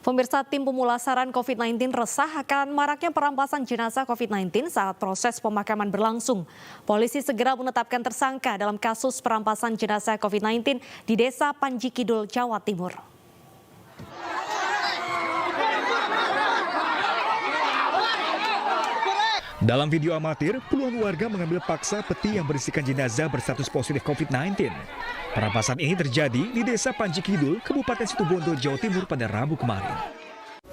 Pemirsa, tim pemulasaran COVID-19 resah akan maraknya perampasan jenazah COVID-19 saat proses pemakaman berlangsung. Polisi segera menetapkan tersangka dalam kasus perampasan jenazah COVID-19 di Desa Panji Kidul, Jawa Timur. Dalam video amatir, puluhan warga mengambil paksa peti yang berisikan jenazah berstatus positif COVID-19. Perampasan ini terjadi di Desa Panji Kidul, Kabupaten Situbondo, Jawa Timur pada Rabu kemarin.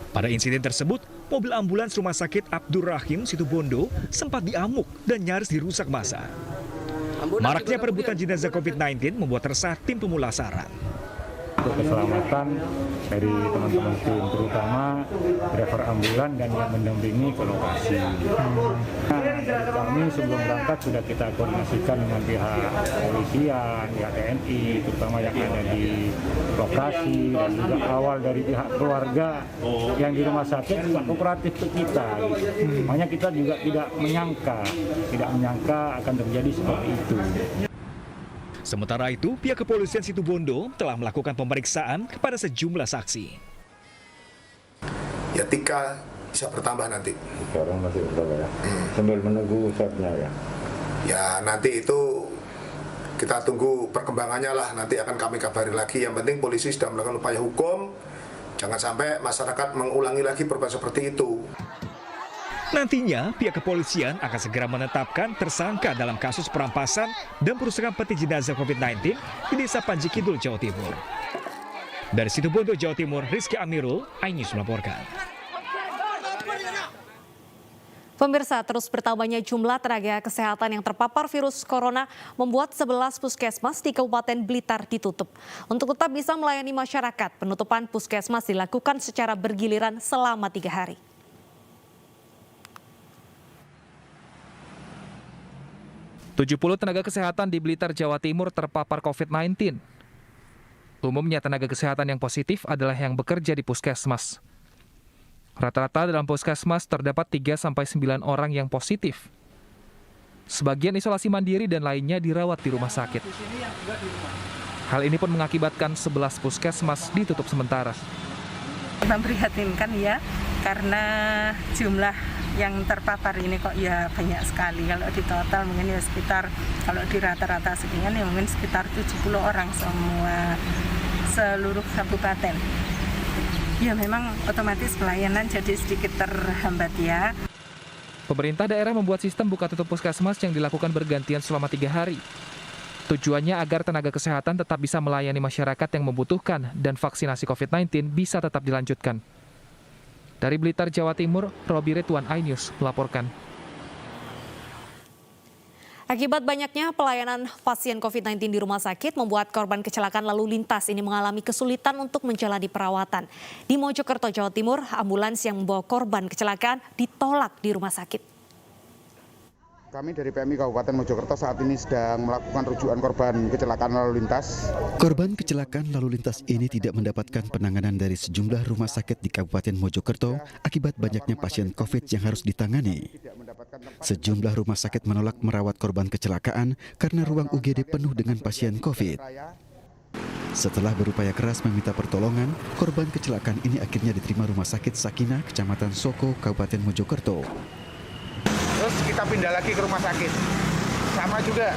Pada insiden tersebut, mobil ambulans Rumah Sakit Abdur Rahim Situbondo sempat diamuk dan nyaris dirusak massa. Maraknya perebutan jenazah COVID-19 membuat resah tim pemulasaran. Untuk keselamatan dari teman-teman tim, terutama driver ambulan dan yang mendampingi ke lokasi. Kami sebelum berangkat sudah kita koordinasikan dengan pihak kepolisian, pihak TNI, terutama yang ada di lokasi, dan juga awal dari pihak keluarga yang di rumah sakit juga kooperatif ke kita. Makanya kita juga tidak menyangka akan terjadi seperti itu. Sementara itu, pihak kepolisian Situbondo telah melakukan pemeriksaan kepada sejumlah saksi. Ya 3 bisa bertambah nanti. Sekarang masih bertambah ya, sambil menunggu usapnya ya. Ya nanti itu kita tunggu perkembangannya lah, nanti akan kami kabari lagi. Yang penting polisi sudah melakukan upaya hukum, jangan sampai masyarakat mengulangi lagi perbuatan seperti itu. Nantinya, pihak kepolisian akan segera menetapkan tersangka dalam kasus perampasan dan perusakan peti jenazah COVID-19 di Desa Panji Kidul, Jawa Timur. Dari Situbondo, Jawa Timur, Rizky Amirul, iNews melaporkan. Pemirsa, terus bertambahnya jumlah tenaga kesehatan yang terpapar virus corona membuat 11 puskesmas di Kabupaten Blitar ditutup. Untuk tetap bisa melayani masyarakat, penutupan puskesmas dilakukan secara bergiliran selama 3 hari. Tujuh 70 tenaga kesehatan di Blitar, Jawa Timur terpapar COVID-19. Umumnya tenaga kesehatan yang positif adalah yang bekerja di puskesmas. Rata-rata dalam puskesmas terdapat 3-9 orang yang positif. Sebagian isolasi mandiri dan lainnya dirawat di rumah sakit. Hal ini pun mengakibatkan 11 puskesmas ditutup sementara. Memprihatinkan ya, karena jumlah yang terpapar ini kok ya banyak sekali. Kalau di total mungkin ya sekitar, kalau di rata-rata sekian ya mungkin sekitar 70 orang semua seluruh kabupaten. Ya memang otomatis pelayanan jadi sedikit terhambat ya. Pemerintah daerah membuat sistem buka tutup puskesmas yang dilakukan bergantian selama 3 hari. Tujuannya agar tenaga kesehatan tetap bisa melayani masyarakat yang membutuhkan dan vaksinasi COVID-19 bisa tetap dilanjutkan. Dari Blitar, Jawa Timur, Robi Ridwan, iNews melaporkan. Akibat banyaknya pelayanan pasien COVID-19 di rumah sakit membuat korban kecelakaan lalu lintas ini mengalami kesulitan untuk menjalani perawatan. Di Mojokerto, Jawa Timur, ambulans yang membawa korban kecelakaan ditolak di rumah sakit. Kami dari PMI Kabupaten Mojokerto saat ini sedang melakukan rujukan korban kecelakaan lalu lintas. Korban kecelakaan lalu lintas ini tidak mendapatkan penanganan dari sejumlah rumah sakit di Kabupaten Mojokerto akibat banyaknya pasien COVID yang harus ditangani. Sejumlah rumah sakit menolak merawat korban kecelakaan karena ruang UGD penuh dengan pasien COVID. Setelah berupaya keras meminta pertolongan, korban kecelakaan ini akhirnya diterima Rumah Sakit Sakinah, Kecamatan Soko, Kabupaten Mojokerto. Terus kita pindah lagi ke rumah sakit. Sama juga,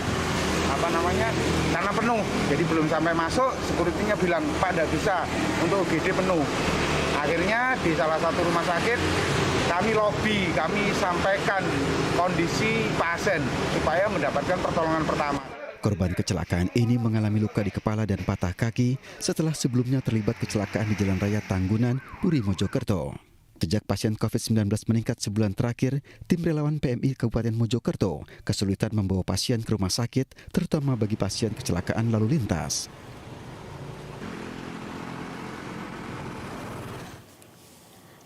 karena penuh. Jadi belum sampai masuk, security-nya bilang, Pak tidak bisa, untuk UGD penuh. Akhirnya di salah satu rumah sakit, kami lobby, kami sampaikan kondisi pasien supaya mendapatkan pertolongan pertama. Korban kecelakaan ini mengalami luka di kepala dan patah kaki setelah sebelumnya terlibat kecelakaan di Jalan Raya Tanggunan, Puri, Mojokerto. Sejak pasien COVID-19 meningkat sebulan terakhir, tim relawan PMI Kabupaten Mojokerto kesulitan membawa pasien ke rumah sakit, terutama bagi pasien kecelakaan lalu lintas.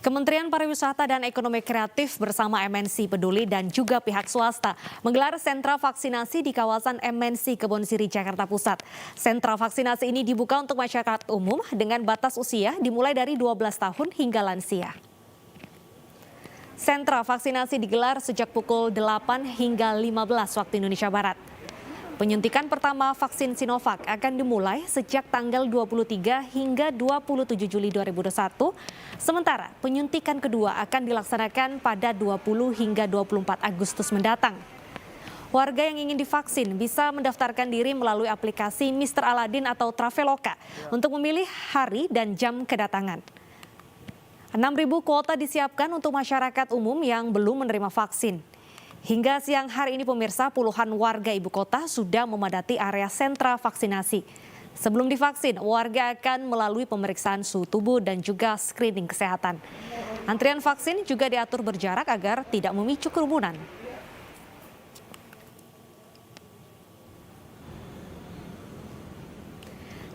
Kementerian Pariwisata dan Ekonomi Kreatif bersama MNC Peduli dan juga pihak swasta menggelar sentra vaksinasi di kawasan MNC Kebon Siri, Jakarta Pusat. Sentra vaksinasi ini dibuka untuk masyarakat umum dengan batas usia dimulai dari 12 tahun hingga lansia. Sentra vaksinasi digelar sejak pukul 8 hingga 15 waktu Indonesia Barat. Penyuntikan pertama vaksin Sinovac akan dimulai sejak tanggal 23 hingga 27 Juli 2021, sementara penyuntikan kedua akan dilaksanakan pada 20 hingga 24 Agustus mendatang. Warga yang ingin divaksin bisa mendaftarkan diri melalui aplikasi Mr. Aladin atau Traveloka untuk memilih hari dan jam kedatangan. 6.000 kuota disiapkan untuk masyarakat umum yang belum menerima vaksin. Hingga siang hari ini pemirsa, puluhan warga ibu kota sudah memadati area sentra vaksinasi. Sebelum divaksin, warga akan melalui pemeriksaan suhu tubuh dan juga screening kesehatan. Antrian vaksin juga diatur berjarak agar tidak memicu kerumunan.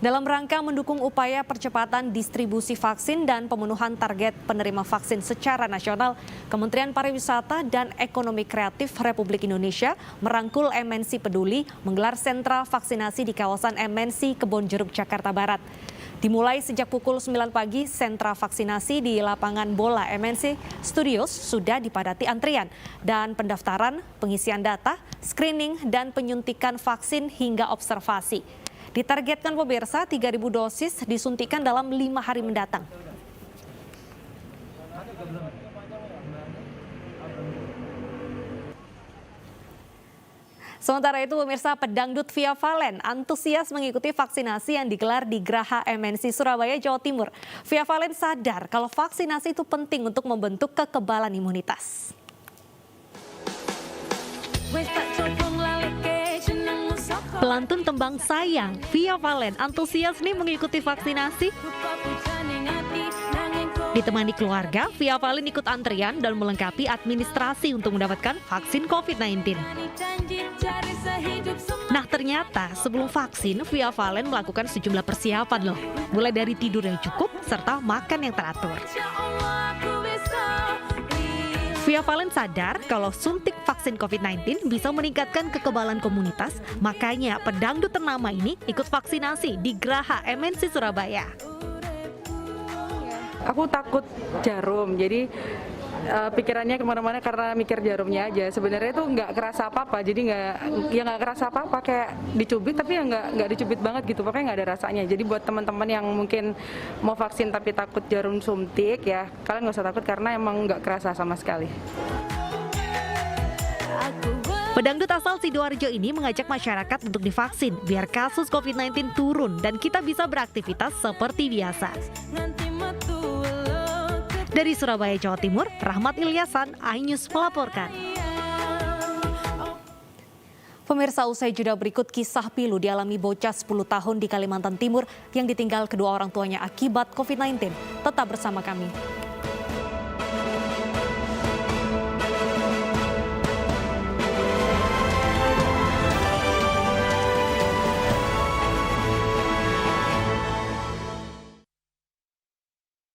Dalam rangka mendukung upaya percepatan distribusi vaksin dan pemenuhan target penerima vaksin secara nasional, Kementerian Pariwisata dan Ekonomi Kreatif Republik Indonesia merangkul MNC Peduli menggelar sentra vaksinasi di kawasan MNC Kebonjeruk, Jakarta Barat. Dimulai sejak pukul 9 pagi, sentra vaksinasi di lapangan bola MNC Studios sudah dipadati antrian dan pendaftaran, pengisian data, screening, dan penyuntikan vaksin hingga observasi. Ditargetkan pemirsa 3.000 dosis disuntikan dalam 5 hari mendatang. Sementara itu pemirsa, pedangdut Via Valen antusias mengikuti vaksinasi yang digelar di Graha MNC Surabaya, Jawa Timur. Via Valen sadar kalau vaksinasi itu penting untuk membentuk kekebalan imunitas. Pelantun tembang Sayang, Via Valen antusias nih mengikuti vaksinasi. Ditemani keluarga, Via Valen ikut antrian dan melengkapi administrasi untuk mendapatkan vaksin COVID-19. Nah ternyata sebelum vaksin, Via Valen melakukan sejumlah persiapan loh. Mulai dari tidur yang cukup serta makan yang teratur. Via Valen sadar kalau suntik vaksin COVID-19 bisa meningkatkan kekebalan komunitas, makanya pedangdut ternama ini ikut vaksinasi di Graha MNC Surabaya. Aku takut jarum, jadi pikirannya kemana-mana karena mikir jarumnya aja. Sebenarnya itu nggak kerasa apa-apa, jadi nggak kerasa apa-apa, kayak dicubit tapi ya nggak dicubit banget gitu, pokoknya nggak ada rasanya. Jadi buat teman-teman yang mungkin mau vaksin tapi takut jarum suntik ya, kalian nggak usah takut karena emang nggak kerasa sama sekali. Pedangdut asal Sidoarjo ini mengajak masyarakat untuk divaksin biar kasus COVID-19 turun dan kita bisa beraktivitas seperti biasa. Dari Surabaya, Jawa Timur, Rahmat Ilyasan, iNews melaporkan. Pemirsa, usai jeda berikut kisah pilu dialami bocah 10 tahun di Kalimantan Timur yang ditinggal kedua orang tuanya akibat COVID-19. Tetap bersama kami.